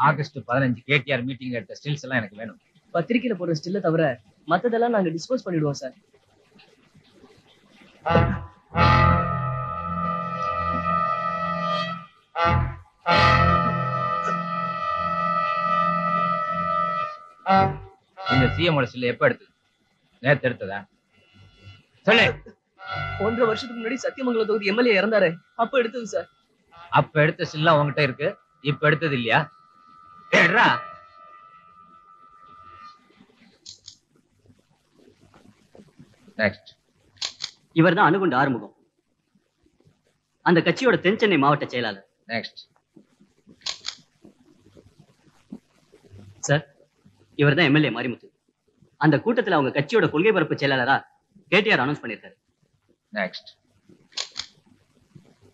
August 15 KTR மீட்டிங்ல எடுத்த stills எல்லாம் எனக்கு வேணும். பத்திரிக்கையில போடுற ஸ்டில்ல தவிர மத்ததெல்லாம் நாங்க டிஸ்போஸ் பண்ணிடுவோம் சார். இந்த சிஎமோட ஸ்டில் எப்ப எடுத்தது? நேத்து எடுத்ததா? சொல்லு. 1.5 வருஷத்துக்கு முன்னாடி சத்தியமங்கலம் தொகுதி எம்எல்ஏ இறந்தாரு, அப்ப எடுத்தது சார். அப்ப எடுத்த ஸ்டில்லாம் உங்ககிட்ட இருக்கு, இப்ப எடுத்தது இல்லையா? நெக்ஸ்ட். இவர் தான் அணுகுண்ட ஆறுமுகம், அந்த கட்சியோட தென் சென்னை மாவட்ட செயலாளர். நெக்ஸ்ட். சார், இவர் தான் எம்எல்ஏ மாரிமுத்து. அந்த கூட்டத்தில் அவங்க கட்சியோட கொள்கை பரப்பு செயலாளரா கேடிஆர் அனௌன்ஸ் பண்ணிருக்காரு. நெக்ஸ்ட்.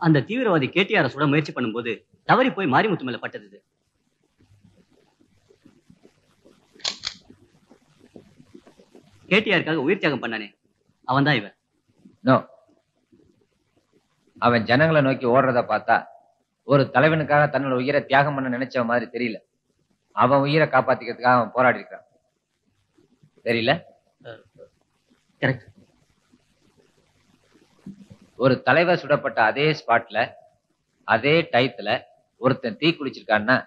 அந்த தீவிரவாதி கேடிஆர் சுட முயற்சி பண்ணும்போது தவறி போய் மாரிமுத்து மேல பட்டது. கேடிஆருக்காக உயிர் தியாகம் பண்ணானே, அவன் தான் இவன். நோ, அவன் ஜனங்களை நோக்கி ஓடுறத பார்த்தா ஒரு தலைவனுக்காக தன்னோட உயிரை தியாகம் பண்ண நினைச்ச மாதிரி தெரியல. அவன் உயிரை காப்பாத்திக்கிறதுக்காக அவன் போராடி இருக்கான். தெரியல? கரெக்ட். ஒரு தலைவர் சுடப்பட்ட அதே ஸ்பாட்ல அதே டயத்துல ஒருத்தன் தீ குளிச்சிருக்கான்னா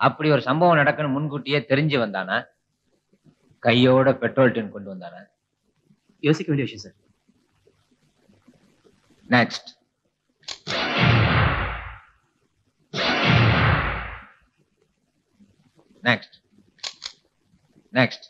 அப்படி ஒரு சம்பவம் நடக்கணும் முன்கூட்டியே தெரிஞ்சு வந்தானா? கையோட பெட்ரோல் டின் கொண்டு வந்தானா? யோசிக்க வேண்டிய விஷயம் sir. Next. Next. Next.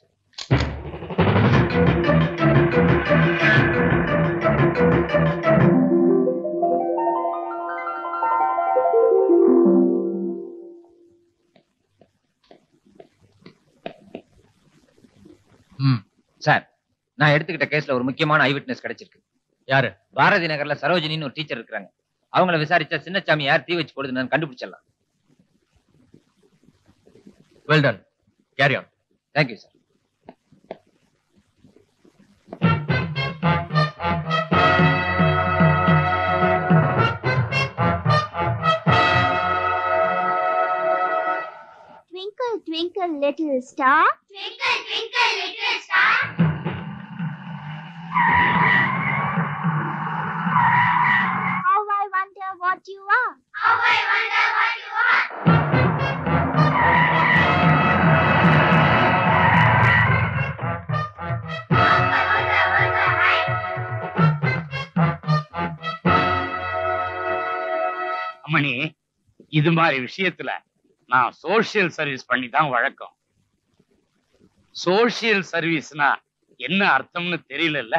Sir, நான் எடுத்துக்கிட்ட கேஸ்ல ஒரு முக்கியமான ஐ விட்னஸ் கிடைச்சிருக்கு. யாரு? பாரதி நகர்ல சரோஜினின்னு ஒரு டீச்சர் இருக்காங்க. அவங்கள விசாரிச்சா சின்னசாமி யார் தீ வச்சு கொடுதுன்னு கண்டுபிடிச்சிடலாம். Well done. Carry on. Thank you sir. Twinkle, twinkle, little star. Twinkle, twinkle, little star. How I wonder what you are. How I wonder what you are. அம்மணி, இது மாதிரி விஷயத்துல நான் சோசியல் சர்வீஸ் பண்ணி தான் வழக்கம். சோசியல் சர்வீஸ்னா என்ன அர்த்தம்னு தெரியல.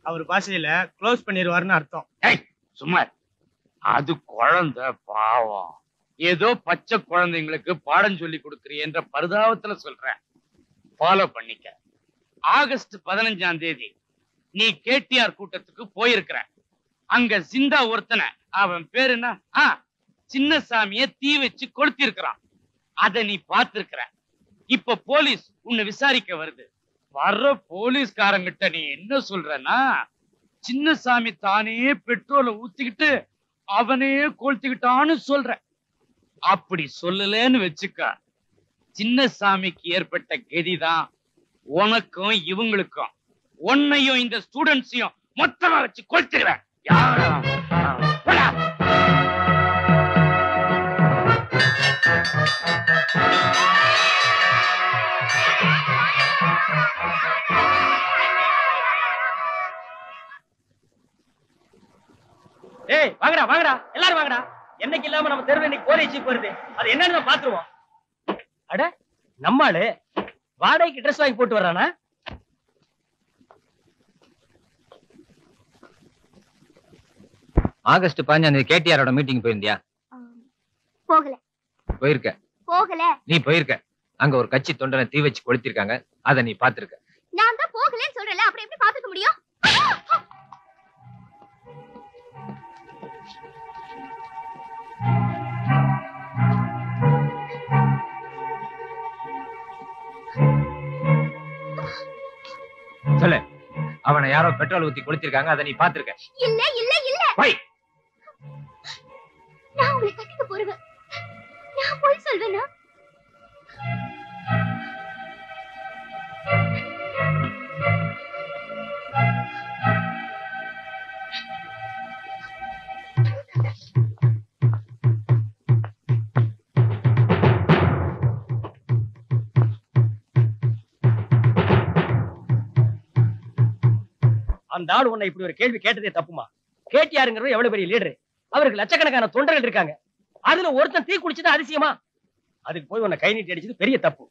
அவர் பாஷையில க்ளோஸ் பண்ணிடுவாருன்னு அர்த்தம். சும்மா அது குழந்தை பாவம், ஏதோ பச்சை குழந்தைங்களுக்கு பாடம் சொல்லி கொடுக்குறீன்ற பரிதாபத்துல சொல்றேன். ஃபாலோ பண்ணிக்க. ஆகஸ்ட் 15ஆம் தேதி நீ கேடிஆர் கூட்டத்துக்கு போயிருக்கிற. அங்க சிந்தா ஒருத்தனை, அவன் பேரு என்ன, சின்னசாமிய தீ வச்சு கொளுத்திருக்கிறான். அத நீ பார்த்திருக்கிற. இப்ப போலீஸ் உன்னை விசாரிக்க வருது. வர்ற போலீஸ்காரங்கிட்ட நீ என்ன சொல்றன்னா, சின்னசாமி தானே பெட்ரோலை ஊத்திக்கிட்டு அவனே கொளுத்திக்கிட்டான்னு சொல்ற. அப்படி சொல்லலன்னு வச்சுக்க, சின்னசாமிக்கு ஏற்பட்ட கதிதான் உனக்கும் இவங்களுக்கும். உன்னையும் இந்த ஸ்டூடெண்ட்ஸையும் மொத்தமா வச்சு கொளுத்துக்கிறேன். ஏய், வாங்கடா வாங்கடா, எல்லாரும் வாங்கடா. என்னைக்கு இல்லாம நம்ம தெருவில் இன்னைக்கு போலீஸ் ஜீப் வருது. அது என்னன்னு பாத்துருவோம். அட, நம்மாளு வாடகைக்கு ட்ரெஸ் வாங்கி போட்டு வர்றானா? August 15 கேடிஆரோட meeting போயிருந்தியா? போகல. போயிருக்க? போகல. நீ போயிருக்க. அங்க ஒரு கட்சி தொண்டனை தீ வச்சு கொளுத்திருக்காங்க. அத நீ பாத்துருக்க. நான் தான் போகலன்னு சொல்றேன்ல, அப்புறம் எப்படி பாத்துக்க முடியும்? சொல்லு, அவனை யாரோ பெட்ரோல் ஊத்தி கொளுத்திருக்காங்க. அத நீ பாத்துருக்க? இல்ல இல்ல இல்ல. போய். நான் உங்களை கட்டிக்க போறேன். நான் போய் சொல்றேன். சொல்வேனா? அந்த ஆள் உன்னை இப்படி ஒரு கேள்வி கேட்டதே தப்புமா. கேட்டியாருங்கிறது எவ்வளவு பெரிய லீடர், அவருக்கு லட்சக்கணக்கான தொண்டர்கள் இருக்காங்க. அதுல ஒருத்தன் தீ குளிச்சது அதிசயமா? அதுக்கு போய் உன்னை கை நீட்டி அடிச்சது பெரிய தப்பு.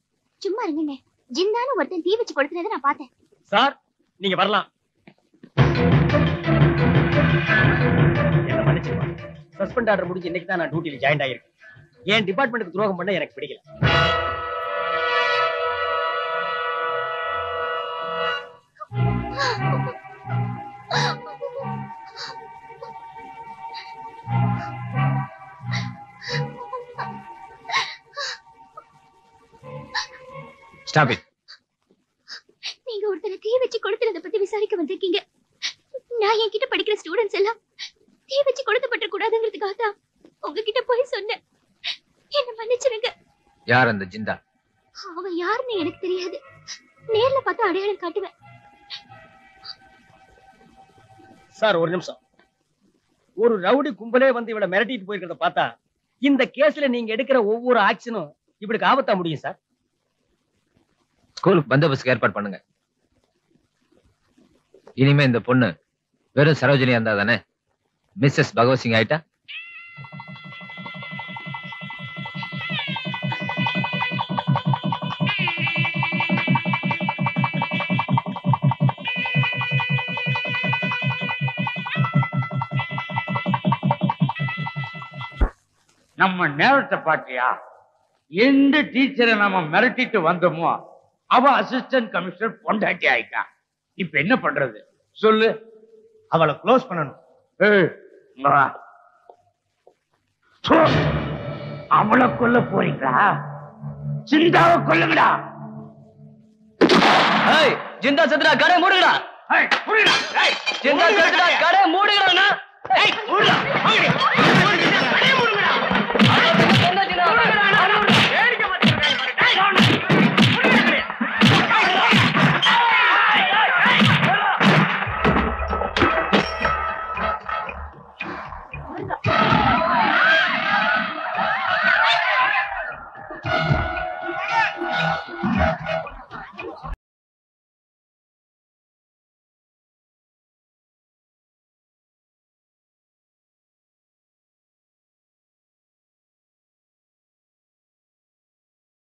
சும்மா இருங்க. ஜிந்தான ஒருத்தன் தீ வச்சு கொடுத்ததை நான் பார்த்தேன். சார் நீங்க வரலாம். என்ன மன்னிச்சுக்கோ. சஸ்பெண்ட் ஆர்டர் முடிஞ்சு இன்னைக்கு தான் நான் டியூட்டில ஜாயின் ஆயிருக்கேன். என் டிபார்ட்மெண்ட்டுக்கு துரோகம் பண்ண எனக்கு பிடிக்கல. Stop it. நீங்க ஒருத்தரை தீ வச்சு கொடுத்ததை பத்தி விசாரிக்க வந்திருக்கீங்க. நான் என்கிட்ட படிக்கிற ஸ்டூடெண்ட்ஸ் எல்லாம் தீ வச்சு கொடுக்கப்பட்ட கூடாதுங்கிறதுக்காக தான் உங்ககிட்ட போய் சொன்னேன். என்ன மன்னிச்சிருங்க. யார் அந்த ஜிந்தா? அவ யாருன்னு எனக்கு தெரியாது. நேர்ல பார்த்தா அடையாளம் காட்டுவேன். சார் ஒரு நிமிஷம். ஒரு ரவுடி கும்பலே வந்து இவளை மிரட்டிட்டு போயிருக்கிறத பார்த்தா இந்த கேஸ்ல நீங்க எடுக்கிற ஒவ்வொரு ஆக்ஷனும் இப்படிக்கு ஆபத்தா முடியும் சார். ஸ்கூலுக்கு பந்தோபஸ்துக்கு ஏற்பாடு பண்ணுங்க. இனிமே இந்த பொண்ணு வெறும் சரோஜினியா இருந்தா தானே மிஸ்ஸஸ் பகவத் சிங் ஆயிட்டா? நம்ம நேரத்தை பாத்தியா? எந்த டீச்சரை நம்ம மிரட்டிட்டு வந்தோமோ அவ அசிஸ்டன்ட் கமிஷனர் பொண்டாட்டி ஆயிட்டான். இப்ப என்ன பண்றது சொல்லு? அவளை க்ளோஸ் பண்ணணும். ஏய், இங்க வா. சோ, அவளை கொல்ல போறீங்களா? சிந்தாவை கொல்லுங்கடா. ஜிந்தா செத்துடா, கடை மூடுங்கடா. ஏய், புரியல. ஏய், ஜிந்தா செத்துடா, கடை மூடுங்கடா. ஏய், மூடுடா. வாங்கடி. கடை மூடுங்கடா. வேடிக்கை பார்த்துட்டு இருக்காங்க பாரு. ஏய், மூடுங்கடா.